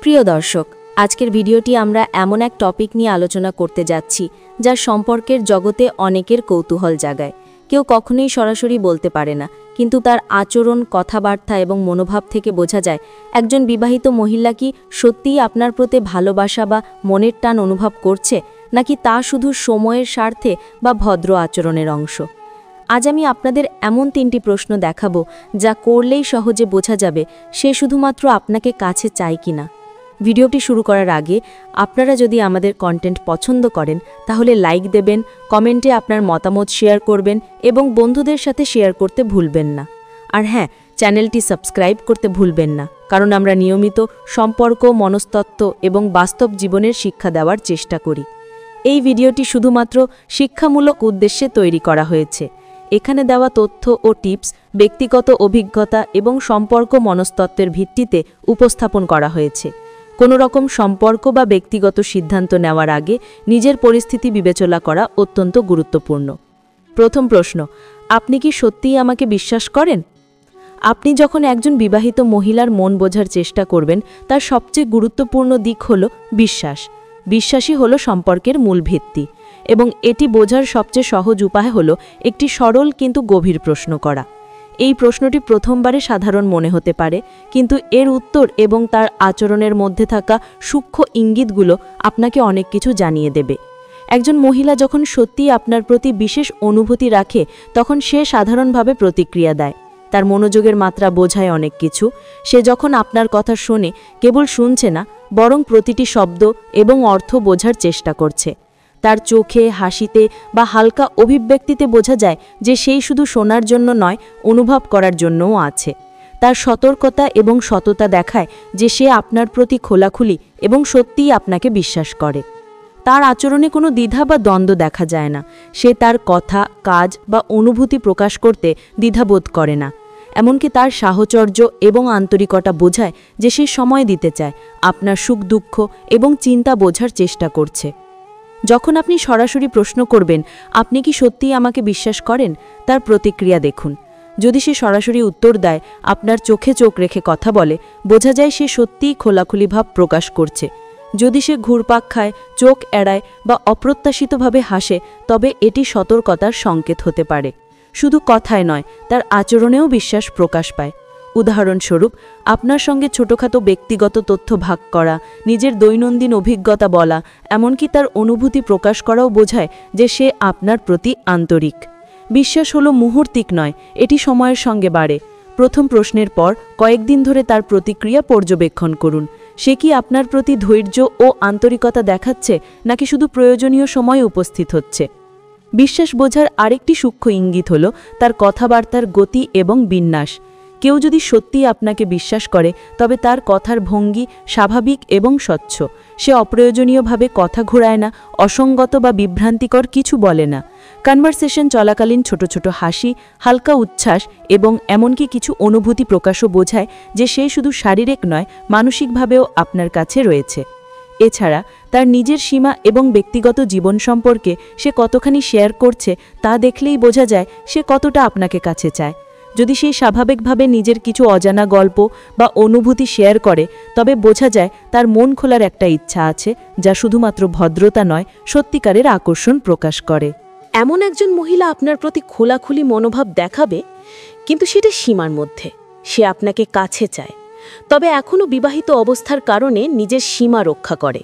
প্রিয় দর্শক, আজকের ভিডিওটি আমরা এমন এক টপিক নিয়ে আলোচনা করতে যাচ্ছি যা সম্পর্কের জগতে অনেকের কৌতূহল জাগায়। কেউ কখনোই সরাসরি বলতে পারে না, কিন্তু তার আচরণ, কথাবার্তা এবং মনোভাব থেকে বোঝা যায় একজন বিবাহিত মহিলা কি সত্যিই আপনার প্রতি ভালোবাসা বা মনের টান অনুভব করছে, নাকি তা শুধু সময়ের স্বার্থে বা ভদ্র আচরণের অংশ। আজ আমি আপনাদের এমন 3টি প্রশ্ন দেখাবো যা করলেই সহজে বোঝা যাবে সে শুধুমাত্র আপনাকে কাছে চায় কিনা। ভিডিওটি শুরু করার আগে আপনারা যদি আমাদের কন্টেন্ট পছন্দ করেন তাহলে লাইক দেবেন, কমেন্টে আপনার মতামত শেয়ার করবেন এবং বন্ধুদের সাথে শেয়ার করতে ভুলবেন না। আর হ্যাঁ, চ্যানেলটি সাবস্ক্রাইব করতে ভুলবেন না, কারণ আমরা নিয়মিত সম্পর্ক, মনস্তত্ত্ব এবং বাস্তব জীবনের শিক্ষা দেওয়ার চেষ্টা করি। এই ভিডিওটি শুধুমাত্র শিক্ষামূলক উদ্দেশ্যে তৈরি করা হয়েছে। এখানে দেওয়া তথ্য ও টিপস ব্যক্তিগত অভিজ্ঞতা এবং সম্পর্ক মনস্তত্ত্বের ভিত্তিতে উপস্থাপন করা হয়েছে। কোনো রকম সম্পর্ক বা ব্যক্তিগত সিদ্ধান্ত নেওয়ার আগে নিজের পরিস্থিতি বিবেচনা করা অত্যন্ত গুরুত্বপূর্ণ। প্রথম প্রশ্ন, আপনি কি সত্যিই আমাকে বিশ্বাস করেন? আপনি যখন একজন বিবাহিত মহিলার মন বোঝার চেষ্টা করবেন, তার সবচেয়ে গুরুত্বপূর্ণ দিক হল বিশ্বাস। বিশ্বাসই হলো সম্পর্কের মূল ভিত্তি, এবং এটি বোঝার সবচেয়ে সহজ উপায় হল একটি সরল কিন্তু গভীর প্রশ্ন করা। এই প্রশ্নটি প্রথমবারে সাধারণ মনে হতে পারে, কিন্তু এর উত্তর এবং তার আচরণের মধ্যে থাকা সূক্ষ্ম ইঙ্গিতগুলো আপনাকে অনেক কিছু জানিয়ে দেবে। একজন মহিলা যখন সত্যিই আপনার প্রতি বিশেষ অনুভূতি রাখে, তখন সে সাধারণভাবে প্রতিক্রিয়া দেয়। তার মনোযোগের মাত্রা বোঝায় অনেক কিছু। সে যখন আপনার কথা শোনে, কেবল শুনছে না, বরং প্রতিটি শব্দ এবং অর্থ বোঝার চেষ্টা করছে। তার চোখে, হাসিতে বা হালকা অভিব্যক্তিতে বোঝা যায় যে সেই শুধু শোনার জন্য নয়, অনুভব করার জন্যও আছে। তার সতর্কতা এবং সততা দেখায় যে সে আপনার প্রতি খোলাখুলি এবং সত্যিই আপনাকে বিশ্বাস করে। তার আচরণে কোনো দ্বিধা বা দ্বন্দ্ব দেখা যায় না। সে তার কথা, কাজ বা অনুভূতি প্রকাশ করতে দ্বিধাবোধ করে না। এমনকি তার সাহচর্য এবং আন্তরিকতা বোঝায় যে সে সময় দিতে চায়, আপনার সুখ দুঃখ এবং চিন্তা বোঝার চেষ্টা করছে। যখন আপনি সরাসরি প্রশ্ন করবেন, আপনি কি সত্যিই আমাকে বিশ্বাস করেন, তার প্রতিক্রিয়া দেখুন। যদি সে সরাসরি উত্তর দেয়, আপনার চোখে চোখ রেখে কথা বলে, বোঝা যায় সে সত্যিই খোলাখুলি ভাব প্রকাশ করছে। যদি সে ঘুরপাক খায়, চোখ এড়ায় বা অপ্রত্যাশিতভাবে হাসে, তবে এটি সতর্কতার সংকেত হতে পারে। শুধু কথায় নয়, তার আচরণেও বিশ্বাস প্রকাশ পায়। উদাহরণস্বরূপ, আপনার সঙ্গে ছোটখাটো ব্যক্তিগত তথ্য ভাগ করা, নিজের দৈনন্দিন অভিজ্ঞতা বলা, এমনকি তার অনুভূতি প্রকাশ করাও বোঝায় যে সে আপনার প্রতি আন্তরিক। বিশ্বাস হলো মুহূর্তিক নয়, এটি সময়ের সঙ্গে বাড়ে। প্রথম প্রশ্নের পর কয়েকদিন ধরে তার প্রতিক্রিয়া পর্যবেক্ষণ করুন। সে কি আপনার প্রতি ধৈর্য ও আন্তরিকতা দেখাচ্ছে, নাকি শুধু প্রয়োজনীয় সময়ে উপস্থিত হচ্ছে? বিশ্বাস বোঝার আরেকটি সূক্ষ্ম ইঙ্গিত হল তার কথাবার্তার গতি এবং বিন্যাস। কেউ যদি সত্যিই আপনাকে বিশ্বাস করে, তবে তার কথার ভঙ্গি স্বাভাবিক এবং স্বচ্ছ। সে অপ্রয়োজনীয়ভাবে কথা ঘোরায় না, অসঙ্গত বা বিভ্রান্তিকর কিছু বলে না। কনভারসেশন চলাকালীন ছোট ছোট হাসি, হালকা উচ্ছ্বাস এবং এমনকি কিছু অনুভূতি প্রকাশও বোঝায় যে সে শুধু শারীরিক নয়, মানসিকভাবেও আপনার কাছে রয়েছে। এছাড়া তার নিজের সীমা এবং ব্যক্তিগত জীবন সম্পর্কে সে কতখানি শেয়ার করছে, তা দেখলেই বোঝা যায় সে কতটা আপনাকে কাছে চায়। যদি সে স্বাভাবিকভাবে নিজের কিছু অজানা গল্প বা অনুভূতি শেয়ার করে, তবে বোঝা যায় তার মন খোলার একটা ইচ্ছা আছে, যা শুধুমাত্র ভদ্রতা নয়, সত্যিকারের আকর্ষণ প্রকাশ করে। এমন একজন মহিলা আপনার প্রতি খোলাখুলি মনোভাব দেখাবে, কিন্তু সেটা সীমার মধ্যে। সে আপনাকে কাছে চায়, তবে এখনও বিবাহিত অবস্থার কারণে নিজের সীমা রক্ষা করে।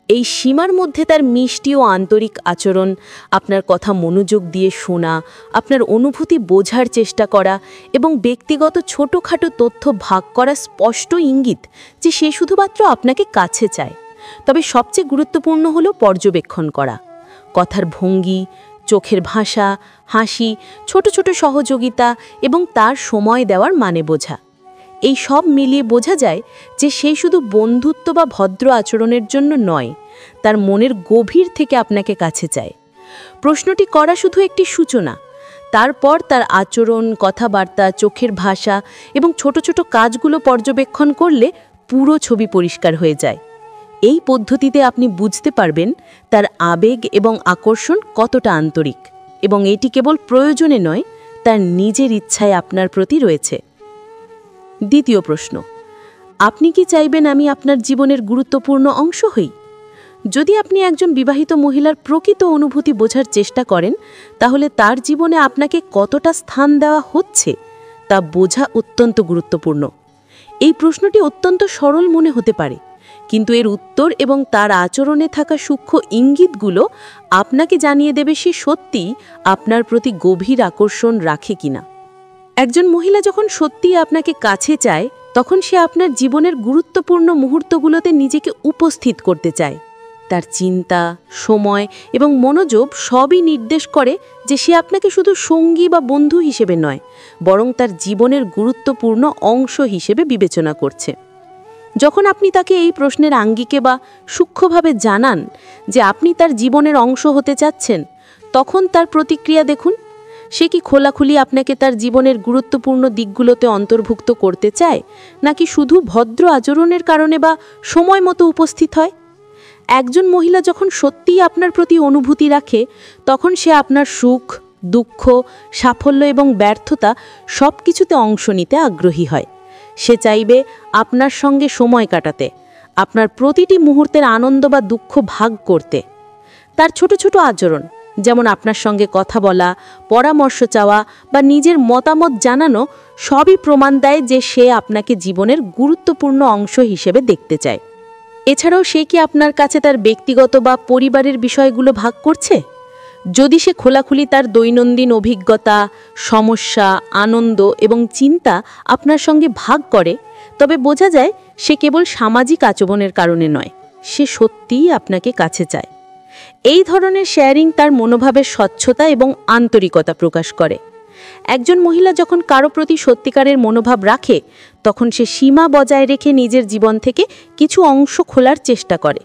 এই সীমার মধ্যে তার মিষ্টি ও আন্তরিক আচরণ, আপনার কথা মনোযোগ দিয়ে শোনা, আপনার অনুভূতি বোঝার চেষ্টা করা এবং ব্যক্তিগত ছোটোখাটো তথ্য ভাগ করা স্পষ্ট ইঙ্গিত যে সে শুধুমাত্র আপনাকে কাছে চায়। তবে সবচেয়ে গুরুত্বপূর্ণ হলো পর্যবেক্ষণ করা। কথার ভঙ্গি, চোখের ভাষা, হাসি, ছোট ছোট সহযোগিতা এবং তার সময় দেওয়ার মানে বোঝা। এই সব মিলিয়ে বোঝা যায় যে সে শুধু বন্ধুত্ব বা ভদ্র আচরণের জন্য নয়, তার মনের গভীর থেকে আপনাকে কাছে চায়। প্রশ্নটি করা শুধু একটি সূচনা। তারপর তার আচরণ, কথাবার্তা, চোখের ভাষা এবং ছোট ছোট কাজগুলো পর্যবেক্ষণ করলে পুরো ছবি পরিষ্কার হয়ে যায়। এই পদ্ধতিতে আপনি বুঝতে পারবেন তার আবেগ এবং আকর্ষণ কতটা আন্তরিক, এবং এটি কেবল প্রয়োজনে নয়, তার নিজের ইচ্ছায় আপনার প্রতি রয়েছে। দ্বিতীয় প্রশ্ন, আপনি কি চাইবেন আমি আপনার জীবনের গুরুত্বপূর্ণ অংশ হই? যদি আপনি একজন বিবাহিত মহিলার প্রকৃত অনুভূতি বোঝার চেষ্টা করেন, তাহলে তার জীবনে আপনাকে কতটা স্থান দেওয়া হচ্ছে তা বোঝা অত্যন্ত গুরুত্বপূর্ণ। এই প্রশ্নটি অত্যন্ত সরল মনে হতে পারে, কিন্তু এর উত্তর এবং তার আচরণে থাকা সূক্ষ্ম ইঙ্গিতগুলো আপনাকে জানিয়ে দেবে সে সত্যিই আপনার প্রতি গভীর আকর্ষণ রাখে কিনা। একজন মহিলা যখন সত্যিই আপনাকে কাছে চায়, তখন সে আপনার জীবনের গুরুত্বপূর্ণ মুহূর্তগুলোতে নিজেকে উপস্থিত করতে চায়। তার চিন্তা, সময় এবং মনোযোগ সবই নির্দেশ করে যে সে আপনাকে শুধু সঙ্গী বা বন্ধু হিসেবে নয়, বরং তার জীবনের গুরুত্বপূর্ণ অংশ হিসেবে বিবেচনা করছে। যখন আপনি তাকে এই প্রশ্নের আঙ্গিকে বা সূক্ষ্মভাবে জানান যে আপনি তার জীবনের অংশ হতে চাচ্ছেন, তখন তার প্রতিক্রিয়া দেখুন। সে কি খোলাখুলি আপনাকে তার জীবনের গুরুত্বপূর্ণ দিকগুলোতে অন্তর্ভুক্ত করতে চায়, নাকি শুধু ভদ্র আচরণের কারণে বা সময় মতো উপস্থিত হয়? একজন মহিলা যখন সত্যিই আপনার প্রতি অনুভূতি রাখে, তখন সে আপনার সুখ, দুঃখ, সাফল্য এবং ব্যর্থতা সব কিছুতে অংশ নিতে আগ্রহী হয়। সে চাইবে আপনার সঙ্গে সময় কাটাতে, আপনার প্রতিটি মুহূর্তের আনন্দ বা দুঃখ ভাগ করতে। তার ছোট ছোট আচরণ, যেমন আপনার সঙ্গে কথা বলা, পরামর্শ চাওয়া বা নিজের মতামত জানানো, সবই প্রমাণ দেয় যে সে আপনাকে জীবনের গুরুত্বপূর্ণ অংশ হিসেবে দেখতে চায়। এছাড়াও সে কি আপনার কাছে তার ব্যক্তিগত বা পরিবারের বিষয়গুলো ভাগ করছে? যদি সে খোলাখুলি তার দৈনন্দিন অভিজ্ঞতা, সমস্যা, আনন্দ এবং চিন্তা আপনার সঙ্গে ভাগ করে, তবে বোঝা যায় সে কেবল সামাজিক আচরণের কারণে নয়, সে সত্যিই আপনাকে কাছে চায়। এই ধরনের শেয়ারিং তার মনোভাবের স্বচ্ছতা এবং আন্তরিকতা প্রকাশ করে। একজন মহিলা যখন কারো প্রতি সত্যিকারের মনোভাব রাখে, তখন সে সীমা বজায় রেখে নিজের জীবন থেকে কিছু অংশ খোলার চেষ্টা করে।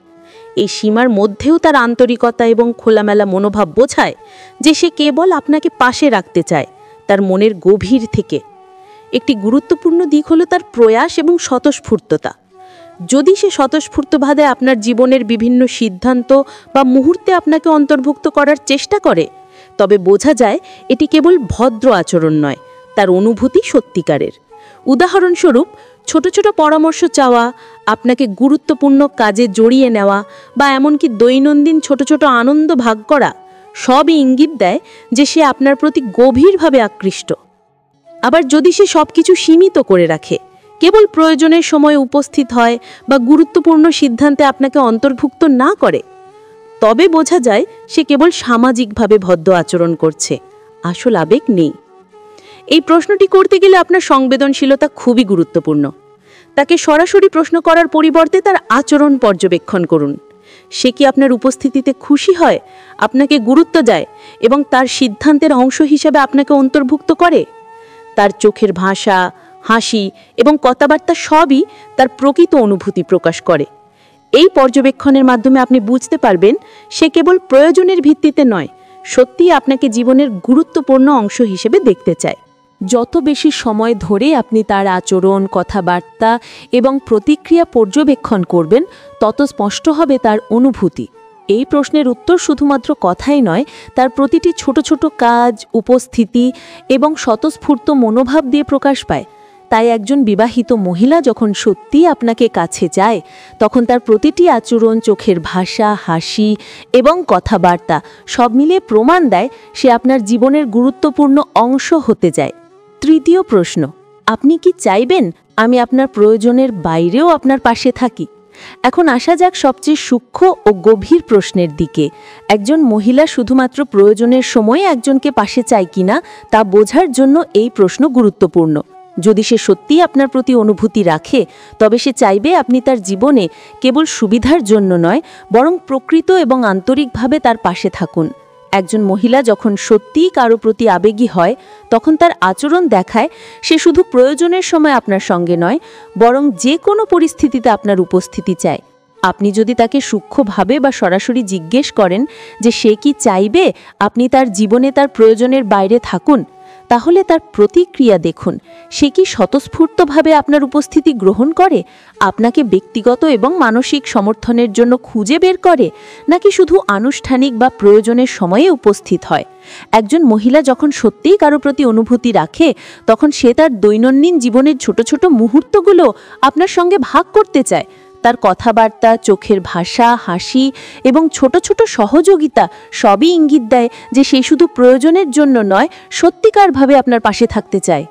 এই সীমার মধ্যেও তার আন্তরিকতা এবং খোলামেলা মনোভাব বোঝায় যে সে কেবল আপনাকে পাশে রাখতে চায়, তার মনের গভীর থেকে। একটি গুরুত্বপূর্ণ দিক হলো তার প্রয়াস এবং স্বতঃস্ফূর্ততা। যদি সে স্বতঃস্ফূর্তভাবে আপনার জীবনের বিভিন্ন সিদ্ধান্ত বা মুহূর্তে আপনাকে অন্তর্ভুক্ত করার চেষ্টা করে, তবে বোঝা যায় এটি কেবল ভদ্র আচরণ নয়, তার অনুভূতি সত্যিকারের। উদাহরণস্বরূপ, ছোট ছোট পরামর্শ চাওয়া, আপনাকে গুরুত্বপূর্ণ কাজে জড়িয়ে নেওয়া বা এমনকি দৈনন্দিন ছোট ছোট আনন্দ ভাগ করা, সবই ইঙ্গিত দেয় যে সে আপনার প্রতি গভীরভাবে আকৃষ্ট। আবার যদি সে সবকিছু সীমিত করে রাখে, কেবল প্রয়োজনের সময় উপস্থিত হয় বা গুরুত্বপূর্ণ সিদ্ধান্তে আপনাকে অন্তর্ভুক্ত না করে, তবে বোঝা যায় সে কেবল সামাজিকভাবে ভদ্র আচরণ করছে, আসল আবেগ নেই। এই প্রশ্নটি করতে গেলে আপনার সংবেদনশীলতা খুবই গুরুত্বপূর্ণ। তাকে সরাসরি প্রশ্ন করার পরিবর্তে তার আচরণ পর্যবেক্ষণ করুন। সে কি আপনার উপস্থিতিতে খুশি হয়, আপনাকে গুরুত্ব দেয় এবং তার সিদ্ধান্তের অংশ হিসেবে আপনাকে অন্তর্ভুক্ত করে? তার চোখের ভাষা, হাসি এবং কথাবার্তা সবই তার প্রকৃত অনুভূতি প্রকাশ করে। এই পর্যবেক্ষণের মাধ্যমে আপনি বুঝতে পারবেন সে কেবল প্রয়োজনের ভিত্তিতে নয়, সত্যিই আপনাকে জীবনের গুরুত্বপূর্ণ অংশ হিসেবে দেখতে চায়। যত বেশি সময় ধরে আপনি তার আচরণ, কথাবার্তা এবং প্রতিক্রিয়া পর্যবেক্ষণ করবেন, তত স্পষ্ট হবে তার অনুভূতি। এই প্রশ্নের উত্তর শুধুমাত্র কথাই নয়, তার প্রতিটি ছোট ছোট কাজ, উপস্থিতি এবং স্বতঃস্ফূর্ত মনোভাব দিয়ে প্রকাশ পায়। তাই একজন বিবাহিত মহিলা যখন সত্যিই আপনাকে কাছে চায়, তখন তার প্রতিটি আচরণ, চোখের ভাষা, হাসি এবং কথাবার্তা সব মিলিয়ে প্রমাণ দেয় সে আপনার জীবনের গুরুত্বপূর্ণ অংশ হতে যায়। তৃতীয় প্রশ্ন, আপনি কি চাইবেন আমি আপনার প্রয়োজনের বাইরেও আপনার পাশে থাকি? এখন আসা যাক সবচেয়ে সূক্ষ্ম ও গভীর প্রশ্নের দিকে। একজন মহিলা শুধুমাত্র প্রয়োজনের সময়ে একজনকে পাশে চায় কিনা তা বোঝার জন্য এই প্রশ্ন গুরুত্বপূর্ণ। যদি সে সত্যিই আপনার প্রতি অনুভূতি রাখে, তবে সে চাইবে আপনি তার জীবনে কেবল সুবিধার জন্য নয়, বরং প্রকৃত এবং আন্তরিকভাবে তার পাশে থাকুন। একজন মহিলা যখন সত্যিই কারো প্রতি আবেগী হয়, তখন তার আচরণ দেখায় সে শুধু প্রয়োজনের সময় আপনার সঙ্গে নয়, বরং যে কোনো পরিস্থিতিতে আপনার উপস্থিতি চায়। আপনি যদি তাকে সূক্ষ্মভাবে বা সরাসরি জিজ্ঞেস করেন যে সে কি চাইবে আপনি তার জীবনে তার প্রয়োজনের বাইরে থাকুন, তাহলে তার প্রতিক্রিয়া দেখুন। সে কি স্বতঃস্ফূর্তভাবে আপনার উপস্থিতি গ্রহণ করে, আপনাকে ব্যক্তিগত এবং মানসিক সমর্থনের জন্য খুঁজে বের করে, নাকি শুধু আনুষ্ঠানিক বা প্রয়োজনের সময়ে উপস্থিত হয়? একজন মহিলা যখন সত্যিই কারো প্রতি অনুভূতি রাখে, তখন সে তার দৈনন্দিন জীবনের ছোট ছোট মুহূর্তগুলো আপনার সঙ্গে ভাগ করতে চায়। তার কথাবার্তা, চোখের ভাষা, হাসি এবং ছোট ছোট সহযোগিতা সবই ইঙ্গিত দেয় যে সে শুধু প্রয়োজনের জন্য নয়, সত্যিকারভাবে আপনার পাশে থাকতে চায়।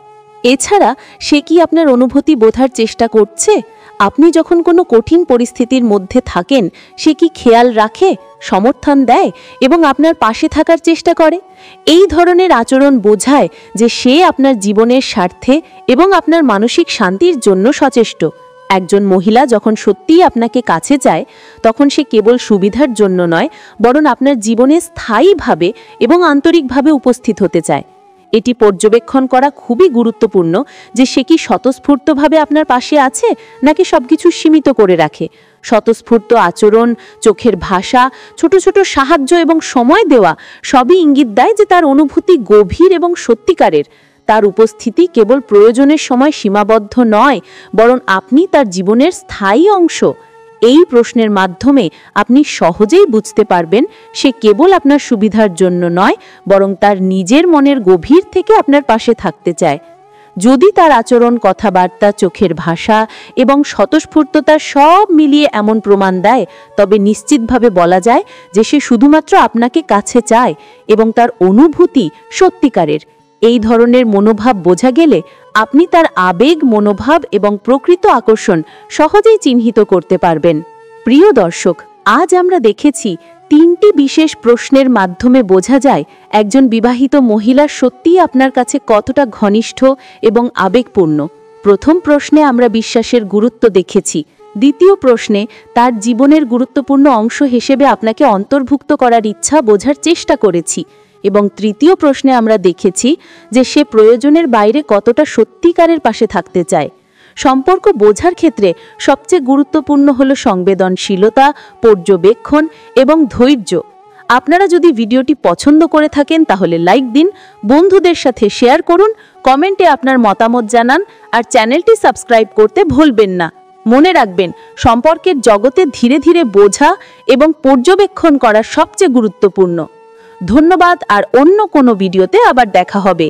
এছাড়া সে কি আপনার অনুভূতি বোঝার চেষ্টা করছে? আপনি যখন কোনো কঠিন পরিস্থিতির মধ্যে থাকেন, সে কি খেয়াল রাখে, সমর্থন দেয় এবং আপনার পাশে থাকার চেষ্টা করে? এই ধরনের আচরণ বোঝায় যে সে আপনার জীবনের স্বার্থে এবং আপনার মানসিক শান্তির জন্য সচেষ্ট। একজন মহিলা যখন সত্যিই আপনাকে কাছে চায়, তখন সে কেবল সুবিধার জন্য নয়, বরং আপনার জীবনে স্থায়ীভাবে এবং আন্তরিকভাবে উপস্থিত হতে চায়। এটি পর্যবেক্ষণ করা খুবই গুরুত্বপূর্ণ যে সে কি স্বতঃস্ফূর্তভাবে আপনার পাশে আছে নাকি সবকিছু সীমিত করে রাখে। স্বতঃস্ফূর্ত আচরণ, চোখের ভাষা, ছোট ছোট সাহায্য এবং সময় দেওয়া সবই ইঙ্গিত দেয় যে তার অনুভূতি গভীর এবং সত্যিকারের। তার উপস্থিতি কেবল প্রয়োজনের সময় সীমাবদ্ধ নয়, বরং আপনি তার জীবনের স্থায়ী অংশ। এই প্রশ্নের মাধ্যমে আপনি সহজেই বুঝতে পারবেন সে কেবল আপনার সুবিধার জন্য নয়, বরং তার নিজের মনের গভীর থেকে আপনার পাশে থাকতে চায়। যদি তার আচরণ, কথাবার্তা, চোখের ভাষা এবং স্বতঃস্ফূর্ততা সব মিলিয়ে এমন প্রমাণ দেয়, তবে নিশ্চিতভাবে বলা যায় যে সে শুধুমাত্র আপনাকে কাছে চায় এবং তার অনুভূতি সত্যিকারের। এই ধরনের মনোভাব বোঝা গেলে আপনি তার আবেগ, মনোভাব এবং প্রকৃত আকর্ষণ সহজেই চিহ্নিত করতে পারবেন। প্রিয় দর্শক, আজ আমরা দেখেছি 3টি বিশেষ প্রশ্নের মাধ্যমে বোঝা যায় একজন বিবাহিত মহিলা সত্যিই আপনার কাছে কতটা ঘনিষ্ঠ এবং আবেগপূর্ণ। প্রথম প্রশ্নে আমরা বিশ্বাসের গুরুত্ব দেখেছি। দ্বিতীয় প্রশ্নে তার জীবনের গুরুত্বপূর্ণ অংশ হিসেবে আপনাকে অন্তর্ভুক্ত করার ইচ্ছা বোঝার চেষ্টা করেছি। এবং তৃতীয় প্রশ্নে আমরা দেখেছি যে সে প্রয়োজনের বাইরে কতটা সত্যিকারের পাশে থাকতে চায়। সম্পর্ক বোঝার ক্ষেত্রে সবচেয়ে গুরুত্বপূর্ণ হলো সংবেদনশীলতা, পর্যবেক্ষণ এবং ধৈর্য। আপনারা যদি ভিডিওটি পছন্দ করে থাকেন তাহলে লাইক দিন, বন্ধুদের সাথে শেয়ার করুন, কমেন্টে আপনার মতামত জানান আর চ্যানেলটি সাবস্ক্রাইব করতে ভুলবেন না। মনে রাখবেন, সম্পর্কের জগতে ধীরে ধীরে বোঝা এবং পর্যবেক্ষণ করা সবচেয়ে গুরুত্বপূর্ণ। ধন্যবাদ, আর অন্য কোনো ভিডিওতে আবার দেখা হবে।